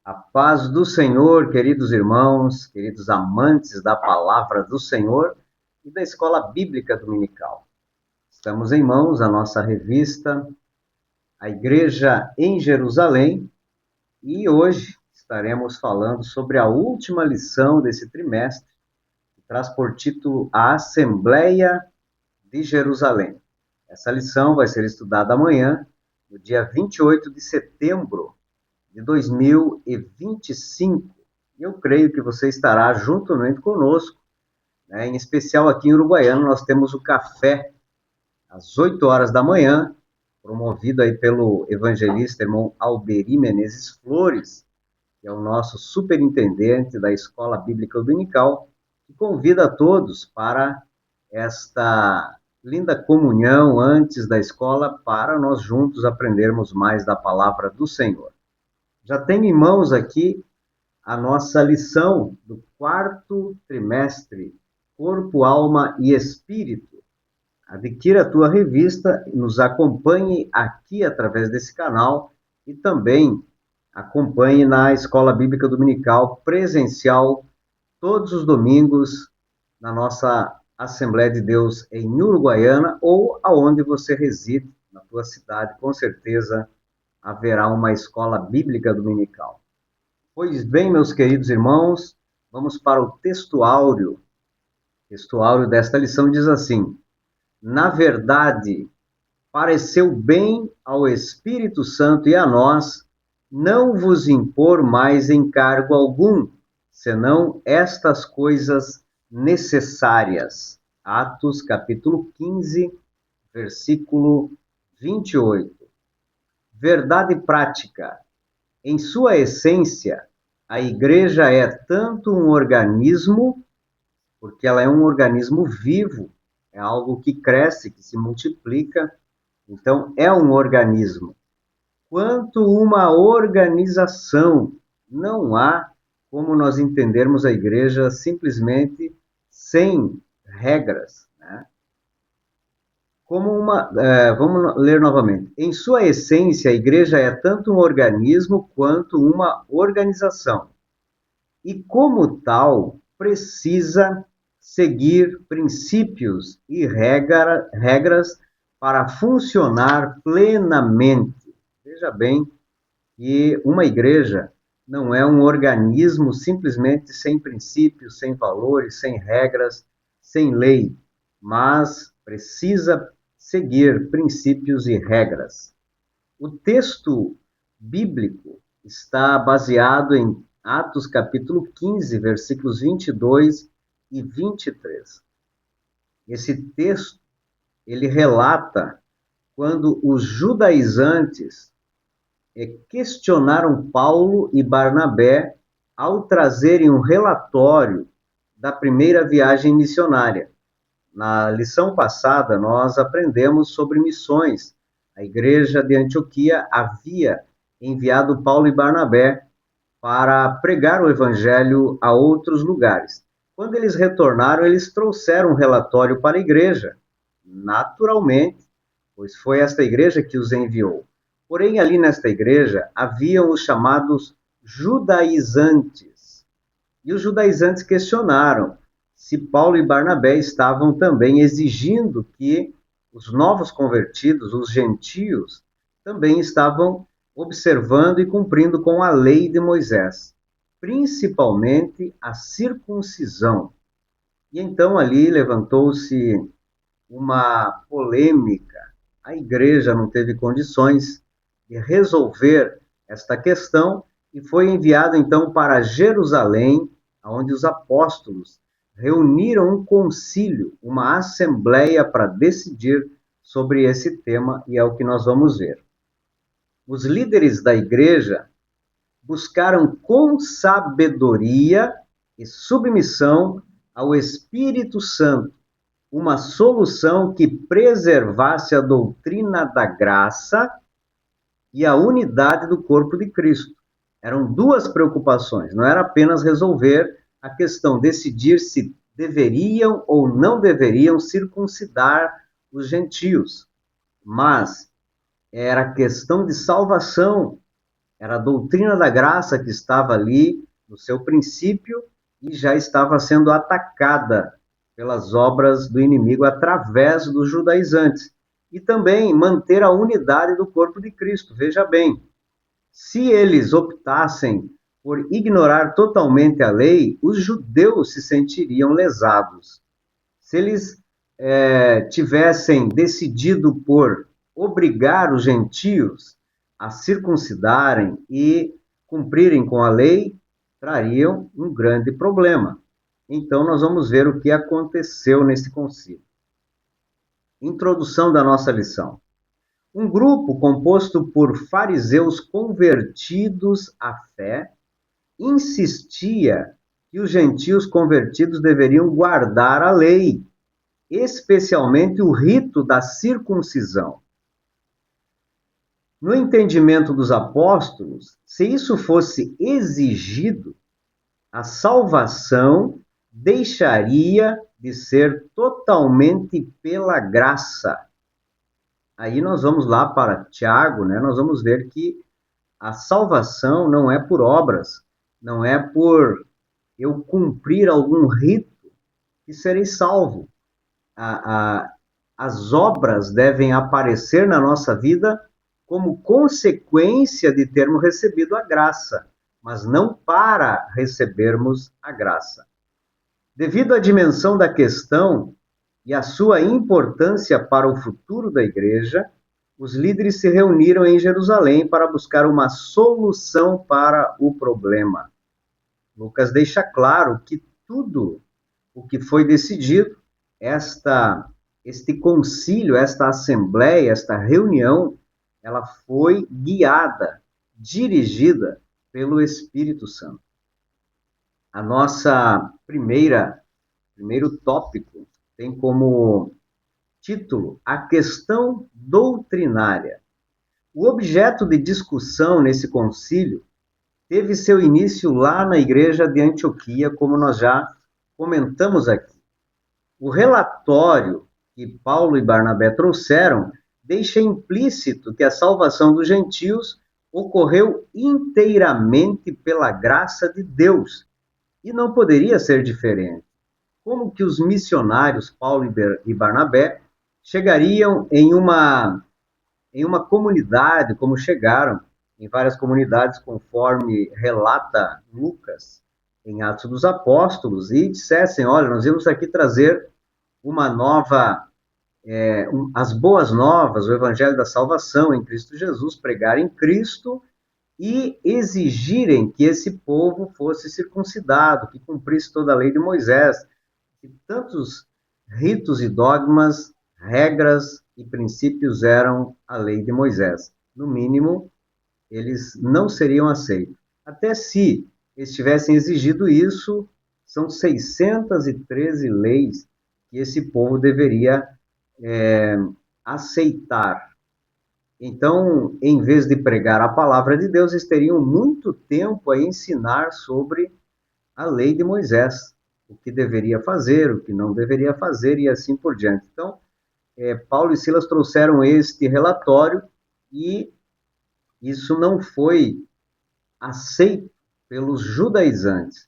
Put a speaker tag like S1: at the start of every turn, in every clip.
S1: A paz do Senhor, queridos irmãos, queridos amantes da palavra do Senhor e da Escola Bíblica Dominical. Estamos em mãos a nossa revista, A Igreja em Jerusalém, e hoje estaremos falando sobre a última lição desse trimestre, que traz por título A Assembleia de Jerusalém. Essa lição vai ser estudada amanhã, no dia 28 de setembro de 2025. Eu creio que você estará juntamente conosco, né? Em especial aqui em Uruguaiana, nós temos o café às 8 horas da manhã, promovido aí pelo evangelista irmão Alberi Menezes Flores, que é o nosso superintendente da Escola Bíblica Dominical, que convida a todos para esta linda comunhão antes da escola, para nós juntos aprendermos mais da palavra do Senhor. Já tenho em mãos aqui a nossa lição do quarto trimestre, Corpo, Alma e Espírito. Adquira a tua revista, nos acompanhe aqui através desse canal e também acompanhe na Escola Bíblica Dominical presencial todos os domingos na nossa Assembleia de Deus em Uruguaiana ou aonde você reside, na tua cidade, com certeza haverá uma escola bíblica dominical. Pois bem, meus queridos irmãos, vamos para o textuário. O textuário desta lição diz assim: na verdade, pareceu bem ao Espírito Santo e a nós não vos impor mais encargo algum, senão estas coisas necessárias. Atos, capítulo 15, versículo 28. Verdade prática. Em sua essência, a igreja é tanto um organismo, porque ela é um organismo vivo, é algo que cresce, que se multiplica, então é um organismo, quanto uma organização. Não há como nós entendermos a igreja simplesmente sem regras, né? Vamos ler novamente. Em sua essência, a igreja é tanto um organismo quanto uma organização. E, como tal, precisa seguir princípios e regras para funcionar plenamente. Veja bem que uma igreja não é um organismo simplesmente sem princípios, sem valores, sem regras, sem lei, mas precisa seguir princípios e regras. O texto bíblico está baseado em Atos capítulo 15, versículos 22 e 23. Esse texto, ele relata quando os judaizantes questionaram Paulo e Barnabé ao trazerem um relatório da primeira viagem missionária. Na lição passada, nós aprendemos sobre missões. A igreja de Antioquia havia enviado Paulo e Barnabé para pregar o evangelho a outros lugares. Quando eles retornaram, eles trouxeram um relatório para a igreja, naturalmente, pois foi esta igreja que os enviou. Porém, ali nesta igreja, haviam os chamados judaizantes. E os judaizantes questionaram se Paulo e Barnabé estavam também exigindo que os novos convertidos, os gentios, também estavam observando e cumprindo com a lei de Moisés, principalmente a circuncisão. E então ali levantou-se uma polêmica. A igreja não teve condições de resolver esta questão e foi enviado então para Jerusalém, onde os apóstolos reuniram um concílio, uma assembleia para decidir sobre esse tema, e é o que nós vamos ver. Os líderes da igreja buscaram com sabedoria e submissão ao Espírito Santo uma solução que preservasse a doutrina da graça e a unidade do corpo de Cristo. Eram duas preocupações, não era apenas resolver a questão, decidir se deveriam ou não deveriam circuncidar os gentios, mas era questão de salvação, Era a doutrina da graça que estava ali no seu princípio e já estava sendo atacada pelas obras do inimigo através dos judaizantes. E também manter a unidade do corpo de Cristo. Veja bem, se eles optassem por ignorar totalmente a lei, os judeus se sentiriam lesados. Se eles tivessem decidido por obrigar os gentios a circuncidarem e cumprirem com a lei, trariam um grande problema. Então, nós vamos ver o que aconteceu nesse concílio. Introdução da nossa lição. Um grupo composto por fariseus convertidos à fé insistia que os gentios convertidos deveriam guardar a lei, especialmente o rito da circuncisão. No entendimento dos apóstolos, se isso fosse exigido, a salvação deixaria de ser totalmente pela graça. Aí nós vamos lá para Tiago, né? Nós vamos ver que a salvação não é por obras, não é por eu cumprir algum rito que serei salvo. As obras devem aparecer na nossa vida como consequência de termos recebido a graça, mas não para recebermos a graça. Devido à dimensão da questão e à sua importância para o futuro da igreja, os líderes se reuniram em Jerusalém para buscar uma solução para o problema. Lucas deixa claro que tudo o que foi decidido, este concílio, esta assembleia, esta reunião, ela foi guiada, dirigida pelo Espírito Santo. A nossa primeiro tópico tem como título a questão doutrinária. O objeto de discussão nesse concílio teve seu início lá na igreja de Antioquia, como nós já comentamos aqui. O relatório que Paulo e Barnabé trouxeram deixa implícito que a salvação dos gentios ocorreu inteiramente pela graça de Deus, e não poderia ser diferente. Como que os missionários Paulo e Barnabé chegariam em uma comunidade, como chegaram em várias comunidades, conforme relata Lucas em Atos dos Apóstolos, e dissessem, olha, nós vamos aqui trazer uma nova, as boas novas, o evangelho da salvação em Cristo Jesus, pregar em Cristo e exigirem que esse povo fosse circuncidado, que cumprisse toda a lei de Moisés, que tantos ritos e dogmas, regras e princípios eram a lei de Moisés. No mínimo, eles não seriam aceitos. Até se eles tivessem exigido isso, são 613 leis que esse povo deveria aceitar. Então, em vez de pregar a palavra de Deus, eles teriam muito tempo a ensinar sobre a lei de Moisés, o que deveria fazer, o que não deveria fazer e assim por diante. Então, Paulo e Silas trouxeram este relatório e isso não foi aceito pelos judaizantes.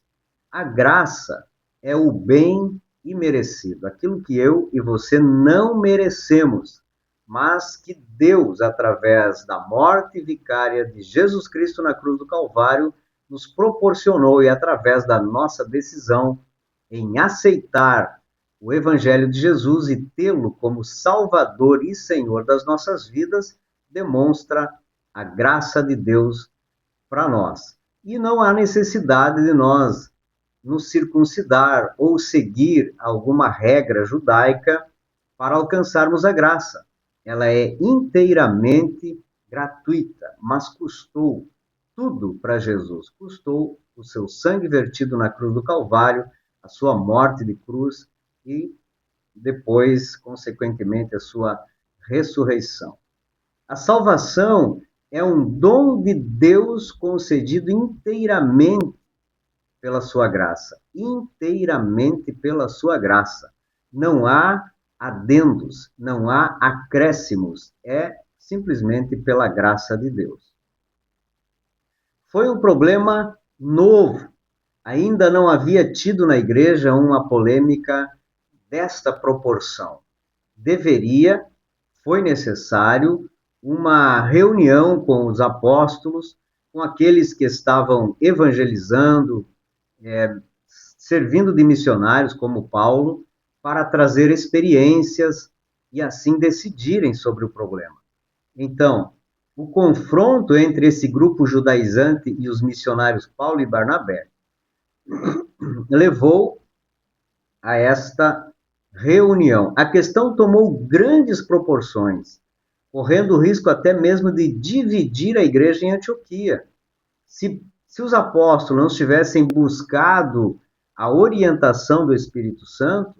S1: A graça é o bem imerecido, aquilo que eu e você não merecemos, mas que Deus, através da morte vicária de Jesus Cristo na cruz do Calvário, nos proporcionou e através da nossa decisão em aceitar o Evangelho de Jesus e tê-lo como Salvador e Senhor das nossas vidas, demonstra a graça de Deus para nós. E não há necessidade de nós nos circuncidar ou seguir alguma regra judaica para alcançarmos a graça. Ela é inteiramente gratuita, mas custou tudo para Jesus. Custou o seu sangue vertido na cruz do Calvário, a sua morte de cruz e depois, consequentemente, a sua ressurreição. A salvação é um dom de Deus concedido inteiramente pela sua graça. Inteiramente pela sua graça. Não há adendos, não há acréscimos. É simplesmente pela graça de Deus. Foi um problema novo. Ainda não havia tido na igreja uma polêmica desta proporção. Foi necessário uma reunião com os apóstolos, com aqueles que estavam evangelizando, servindo de missionários, como Paulo, para trazer experiências e assim decidirem sobre o problema. Então, o confronto entre esse grupo judaizante e os missionários Paulo e Barnabé levou a esta reunião. A questão tomou grandes proporções, correndo o risco até mesmo de dividir a igreja em Antioquia. Se os apóstolos não tivessem buscado a orientação do Espírito Santo,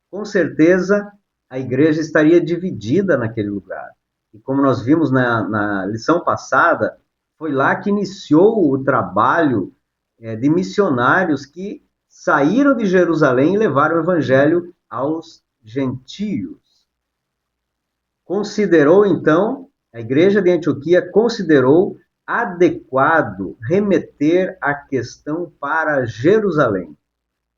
S1: com certeza a igreja estaria dividida naquele lugar. E como nós vimos na lição passada, foi lá que iniciou o trabalho de missionários que saíram de Jerusalém e levaram o evangelho aos gentios. Considerou, então, a igreja de Antioquia considerou adequado remeter a questão para Jerusalém.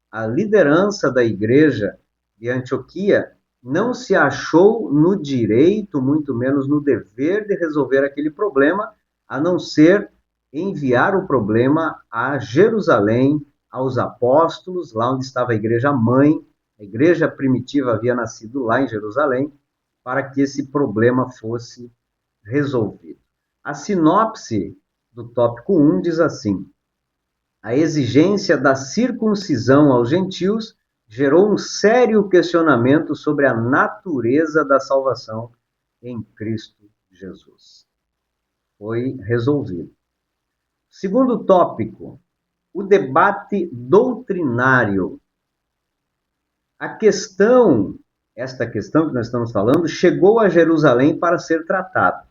S1: A liderança da igreja de Antioquia não se achou no direito, muito menos no dever de resolver aquele problema, a não ser enviar o problema a Jerusalém, aos apóstolos, lá onde estava a igreja mãe. A igreja primitiva havia nascido lá em Jerusalém, para que esse problema fosse resolvido. A sinopse do tópico 1 diz assim: a exigência da circuncisão aos gentios gerou um sério questionamento sobre a natureza da salvação em Cristo Jesus. Foi resolvido. Segundo tópico, o debate doutrinário. Esta questão que nós estamos falando, chegou a Jerusalém para ser tratada.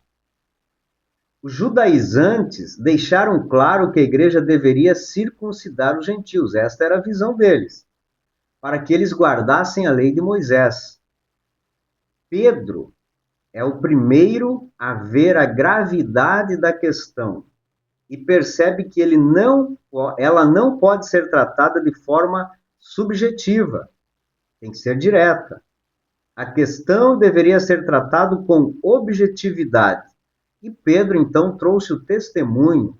S1: Os judaizantes deixaram claro que a igreja deveria circuncidar os gentios, esta era a visão deles, para que eles guardassem a lei de Moisés. Pedro é o primeiro a ver a gravidade da questão e percebe que ela não pode ser tratada de forma subjetiva, tem que ser direta. A questão deveria ser tratada com objetividade. E Pedro, então, trouxe o testemunho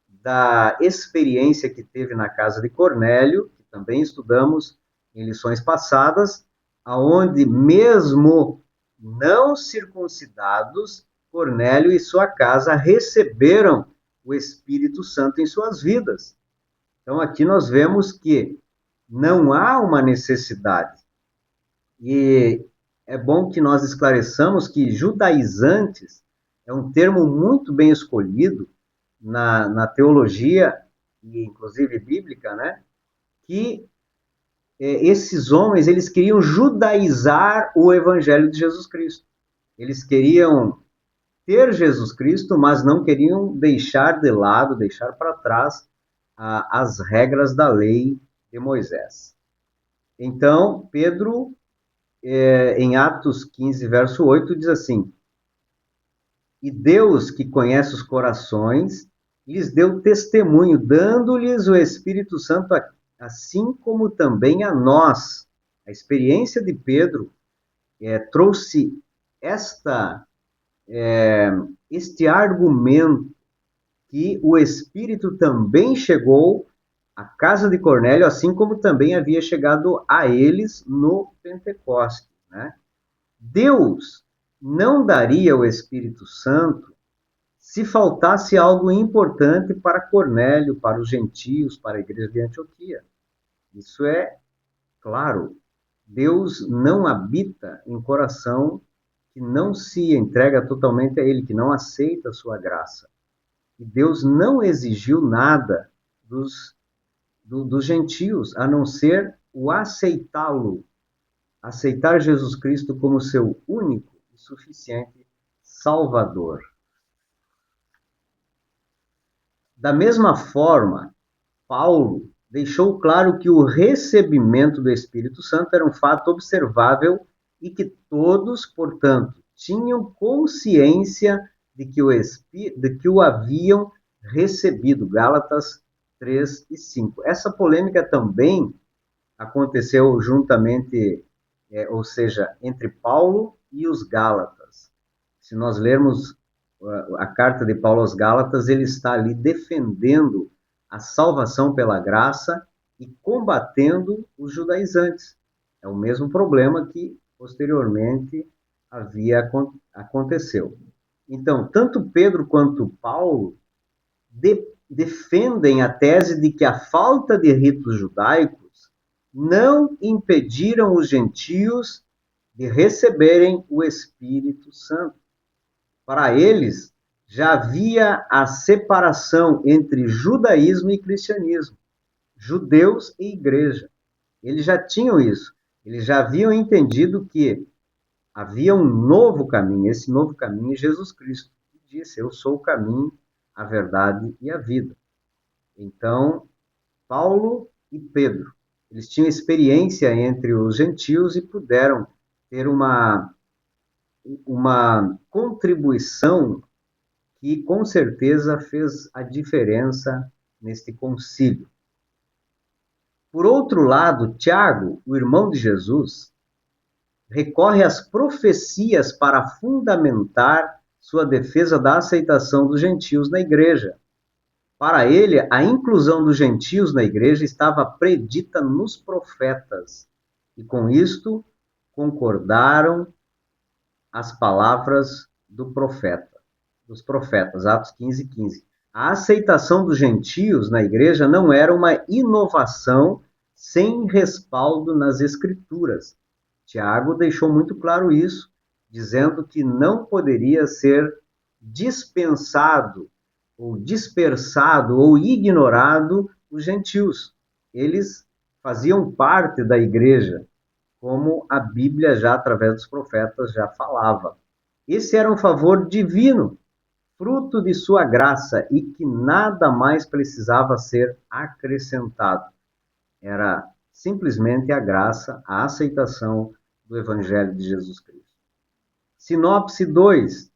S1: da experiência que teve na casa de Cornélio, que também estudamos em lições passadas, aonde mesmo não circuncidados, Cornélio e sua casa receberam o Espírito Santo em suas vidas. Então, aqui nós vemos que não há uma necessidade. E é bom que nós esclareçamos que judaizantes é um termo muito bem escolhido na teologia, e inclusive bíblica, né? Que esses homens, eles queriam judaizar o evangelho de Jesus Cristo. Eles queriam ter Jesus Cristo, mas não queriam deixar de lado, deixar para trás as regras da lei de Moisés. Então, Pedro, em Atos 15, verso 8, diz assim: e Deus, que conhece os corações, lhes deu testemunho, dando-lhes o Espírito Santo, assim como também a nós. A experiência de Pedro trouxe este argumento que o Espírito também chegou à casa de Cornélio, assim como também havia chegado a eles no Pentecostes, né? Deus não daria o Espírito Santo se faltasse algo importante para Cornélio, para os gentios, para a igreja de Antioquia. Isso é claro. Deus não habita em coração que não se entrega totalmente a Ele, que não aceita a sua graça. E Deus não exigiu nada dos gentios, a não ser o aceitá-lo, aceitar Jesus Cristo como seu único e suficiente Salvador. Da mesma forma, Paulo deixou claro que o recebimento do Espírito Santo era um fato observável e que todos, portanto, tinham consciência de que o haviam recebido. Gálatas 3 e 5. Essa polêmica também aconteceu juntamente, ou seja, entre Paulo e os Gálatas. Se nós lermos a carta de Paulo aos Gálatas, ele está ali defendendo a salvação pela graça e combatendo os judaizantes. É o mesmo problema que posteriormente aconteceu. Então, tanto Pedro quanto Paulo defendem a tese de que a falta de ritos judaicos não impediram os gentios de receberem o Espírito Santo. Para eles, já havia a separação entre judaísmo e cristianismo, judeus e igreja. Eles já tinham isso. Eles já haviam entendido que havia um novo caminho. Esse novo caminho é Jesus Cristo. Ele disse: eu sou o caminho, a verdade e a vida. Então, Paulo e Pedro, eles tinham experiência entre os gentios e puderam ter uma contribuição que com certeza fez a diferença neste concílio. Por outro lado, Tiago, o irmão de Jesus, recorre às profecias para fundamentar sua defesa da aceitação dos gentios na igreja. Para ele, a inclusão dos gentios na igreja estava predita nos profetas, e com isto concordaram as palavras dos profetas, Atos 15, 15. A aceitação dos gentios na igreja não era uma inovação sem respaldo nas escrituras. Tiago deixou muito claro isso, dizendo que não poderia ser dispensado, ou dispersado, ou ignorado os gentios. Eles faziam parte da igreja, como a Bíblia já, através dos profetas, já falava. Esse era um favor divino, fruto de sua graça, e que nada mais precisava ser acrescentado. Era simplesmente a graça, a aceitação do Evangelho de Jesus Cristo. Sinopse 2.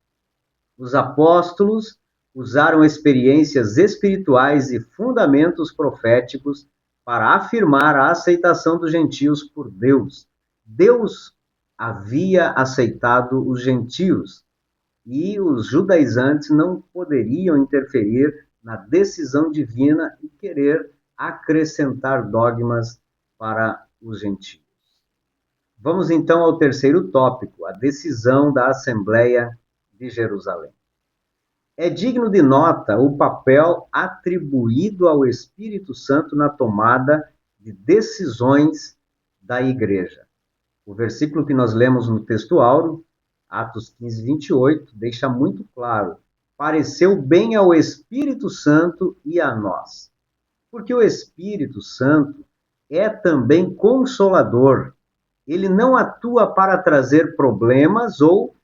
S1: Os apóstolos usaram experiências espirituais e fundamentos proféticos para afirmar a aceitação dos gentios por Deus. Deus havia aceitado os gentios e os judaizantes não poderiam interferir na decisão divina e querer acrescentar dogmas para os gentios. Vamos então ao terceiro tópico, a decisão da Assembleia de Jerusalém. É digno de nota o papel atribuído ao Espírito Santo na tomada de decisões da igreja. O versículo que nós lemos no texto áureo, Atos 15, 28, deixa muito claro: pareceu bem ao Espírito Santo e a nós. Porque o Espírito Santo é também consolador. Ele não atua para trazer problemas ou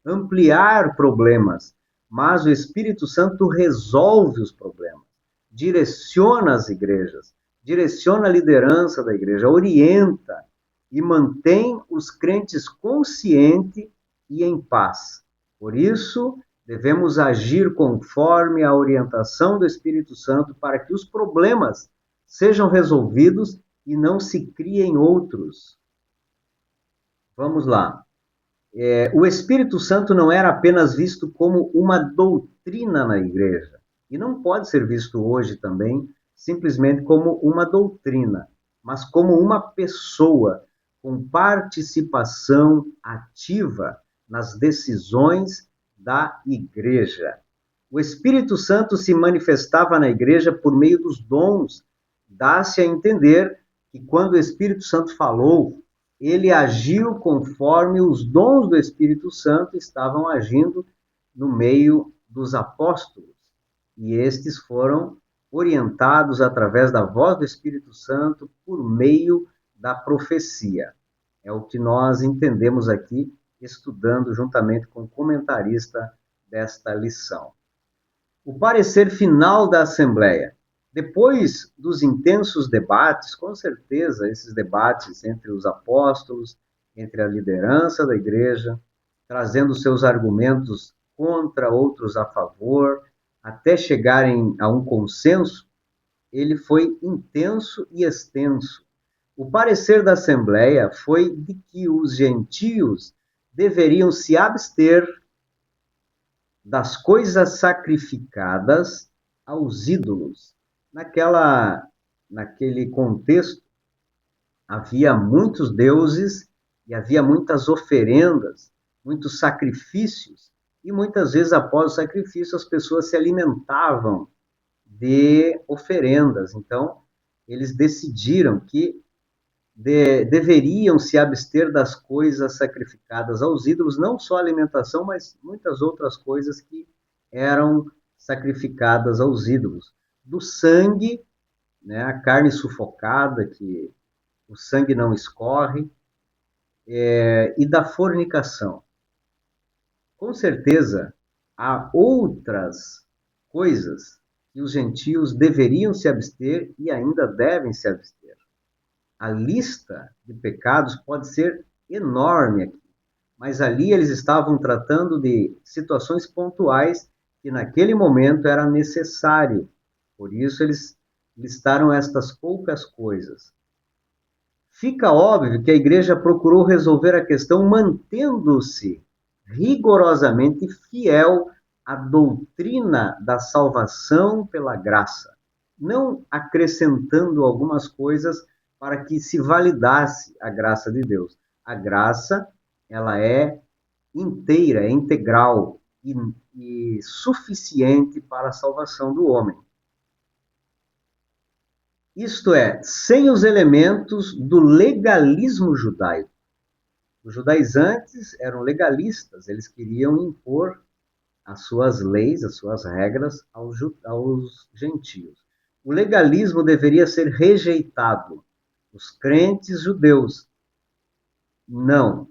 S1: ampliar problemas, mas o Espírito Santo resolve os problemas, direciona as igrejas, direciona a liderança da igreja, orienta e mantém os crentes conscientes e em paz. Por isso, devemos agir conforme a orientação do Espírito Santo para que os problemas sejam resolvidos e não se criem outros. Vamos lá. O Espírito Santo não era apenas visto como uma doutrina na igreja, e não pode ser visto hoje também simplesmente como uma doutrina, mas como uma pessoa com participação ativa nas decisões da igreja. O Espírito Santo se manifestava na igreja por meio dos dons. Dá-se a entender que quando o Espírito Santo falou, ele agiu conforme os dons do Espírito Santo estavam agindo no meio dos apóstolos. E estes foram orientados através da voz do Espírito Santo por meio da profecia. É o que nós entendemos aqui, estudando juntamente com o comentarista desta lição. O parecer final da Assembleia. Depois dos intensos debates, com certeza, esses debates entre os apóstolos, entre a liderança da igreja, trazendo seus argumentos contra, outros a favor, até chegarem a um consenso, ele foi intenso e extenso. O parecer da Assembleia foi de que os gentios deveriam se abster das coisas sacrificadas aos ídolos. Naquele contexto, havia muitos deuses e havia muitas oferendas, muitos sacrifícios, e muitas vezes após o sacrifício as pessoas se alimentavam de oferendas. Então, eles decidiram que deveriam se abster das coisas sacrificadas aos ídolos, não só a alimentação, mas muitas outras coisas que eram sacrificadas aos ídolos. Do sangue, né, a carne sufocada, que o sangue não escorre, e da fornicação. Com certeza, há outras coisas que os gentios deveriam se abster e ainda devem se abster. A lista de pecados pode ser enorme aqui, mas ali eles estavam tratando de situações pontuais que naquele momento era necessário. Por isso eles listaram estas poucas coisas. Fica óbvio que a igreja procurou resolver a questão mantendo-se rigorosamente fiel à doutrina da salvação pela graça, não acrescentando algumas coisas para que se validasse a graça de Deus. A graça, ela é inteira, é integral e suficiente para a salvação do homem. Isto é, sem os elementos do legalismo judaico. Os judaizantes eram legalistas, eles queriam impor as suas leis, as suas regras aos gentios. O legalismo deveria ser rejeitado. Os crentes judeus, não.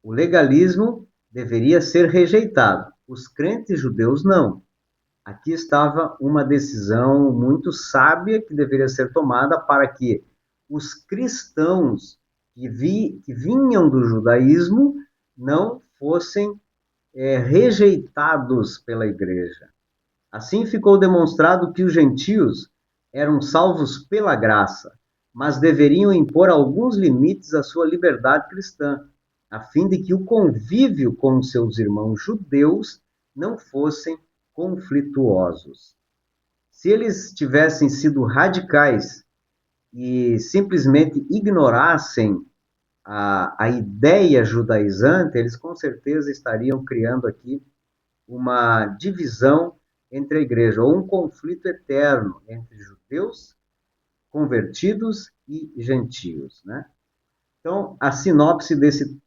S1: O legalismo deveria ser rejeitado. Os crentes judeus, não. Aqui estava uma decisão muito sábia que deveria ser tomada para que os cristãos que vinham do judaísmo não fossem rejeitados pela igreja. Assim ficou demonstrado que os gentios eram salvos pela graça, mas deveriam impor alguns limites à sua liberdade cristã, a fim de que o convívio com seus irmãos judeus não fossem conflituosos. Se eles tivessem sido radicais e simplesmente ignorassem a ideia judaizante, eles com certeza estariam criando aqui uma divisão entre a igreja, ou um conflito eterno entre judeus convertidos e gentios, né? Então, a sinopse desse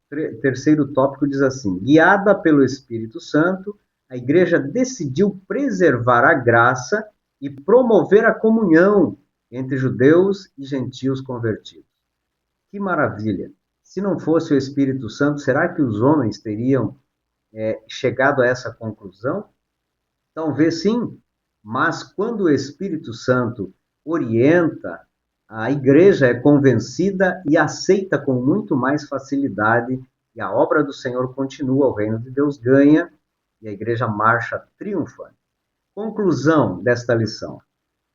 S1: terceiro tópico diz assim: guiada pelo Espírito Santo, a igreja decidiu preservar a graça e promover a comunhão entre judeus e gentios convertidos. Que maravilha! Se não fosse o Espírito Santo, será que os homens teriam chegado a essa conclusão? Talvez sim, mas quando o Espírito Santo orienta, a igreja é convencida e aceita com muito mais facilidade, e a obra do Senhor continua, o reino de Deus ganha, e a igreja marcha triunfante. Conclusão desta lição: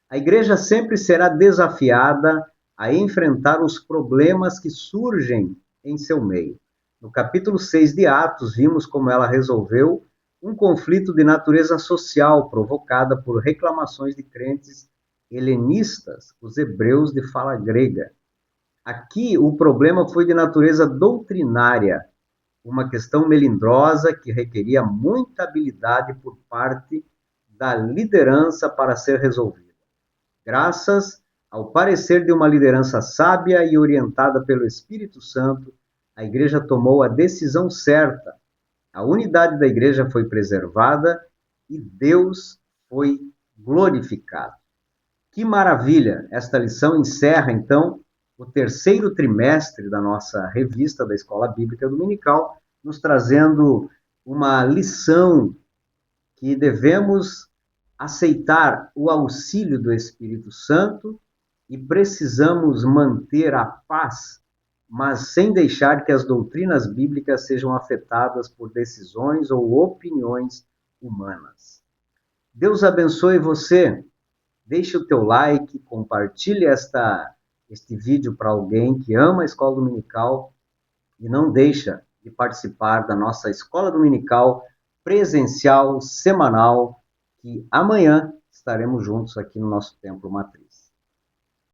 S1: a igreja sempre será desafiada a enfrentar os problemas que surgem em seu meio. No capítulo 6 de Atos, vimos como ela resolveu um conflito de natureza social provocada por reclamações de crentes helenistas, os hebreus de fala grega. Aqui o problema foi de natureza doutrinária, uma questão melindrosa que requeria muita habilidade por parte da liderança para ser resolvida. Graças ao parecer de uma liderança sábia e orientada pelo Espírito Santo, a igreja tomou a decisão certa. A unidade da igreja foi preservada e Deus foi glorificado. Que maravilha! Esta lição encerra, então, o terceiro trimestre da nossa revista da Escola Bíblica Dominical, nos trazendo uma lição que devemos aceitar o auxílio do Espírito Santo e precisamos manter a paz mas sem deixar que as doutrinas bíblicas sejam afetadas por decisões ou opiniões humanas. Deus abençoe você. Deixe o teu like, compartilhe este vídeo para alguém que ama a escola dominical e não deixa de participar da nossa escola dominical presencial, semanal, que amanhã estaremos juntos aqui no nosso Templo Matriz.